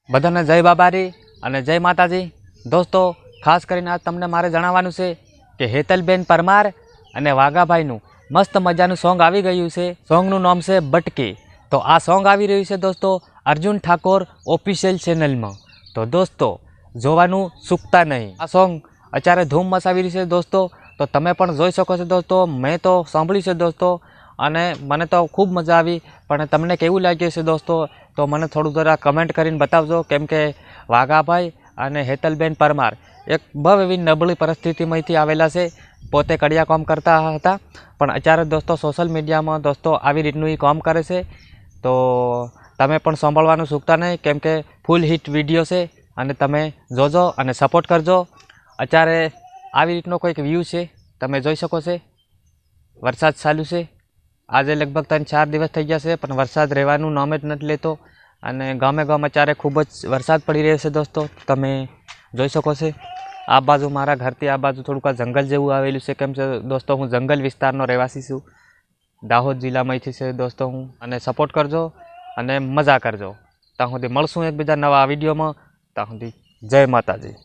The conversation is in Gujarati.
બધાને જય બાબારી અને જય માતાજી। દોસ્તો ખાસ કરીને આજ તમને મારે જણાવવાનું છે કે હેતલબેન પરમાર અને વાઘાભાઈનું મસ્ત મજાનું સોંગ આવી ગયું છે। સોંગનું નામ છે બટકી। તો આ સોંગ આવી રહ્યું છે દોસ્તો અર્જુન ઠાકોર ઓફિશિયલ ચેનલમાં। તો દોસ્તો જોવાનું ચૂકતા નહીં। આ સોંગ અત્યારે ધૂમ મચાવી રહ્યું છે દોસ્તો। તો તમે પણ જોઈ શકો છો દોસ્તો। મેં તો સાંભળ્યું છે દોસ્તો અને મને તો ખૂબ મજા આવી। પણ તમને કેવું લાગ્યું છે દોસ્તો તો મને થોડું જરા કમેન્ટ કરીને બતાવજો। કેમ કે વાઘાભાઈ અને હેતલબેન પરમાર એક બહુ એવી નબળી પરિસ્થિતિમાંથી આવેલા છે। પોતે કડિયા કામ કરતા હતા પણ અત્યારે દોસ્તો સોશિયલ મીડિયામાં દોસ્તો આવી રીતનું એ કામ કરે છે। તો તમે પણ સાંભળવાનું ચૂકતા નહીં કેમ કે ફૂલ હિટ વિડીયો છે અને તમે જોજો અને સપોર્ટ કરજો। અત્યારે આવી રીતનો કોઈક વ્યૂ છે તમે જોઈ શકો છો। વરસાદ ચાલુ છે। આજે લગભગ 3-4 દિવસ થઈ ગયા છે પણ વરસાદ રહેવાનું નામ જ નથી લેતો અને ગામે ગામ અત્યારે ખૂબ જ વરસાદ પડી રહ્યો છે દોસ્તો તમે જોઈ શકો છો। આ બાજુ મારા ઘરથી આ બાજુ થોડુંક જંગલ જેવું આવેલું છે। કેમ છે દોસ્તો હું જંગલ વિસ્તારનો રહેવાસી છું। દાહોદ જિલ્લામાંથી છે દોસ્તો હું। અને સપોર્ટ કરજો અને મજા કરજો। ત્યાં સુધી મળશું એકબીજા નવા વિડીયોમાં। ત્યાં સુધી જય માતાજી।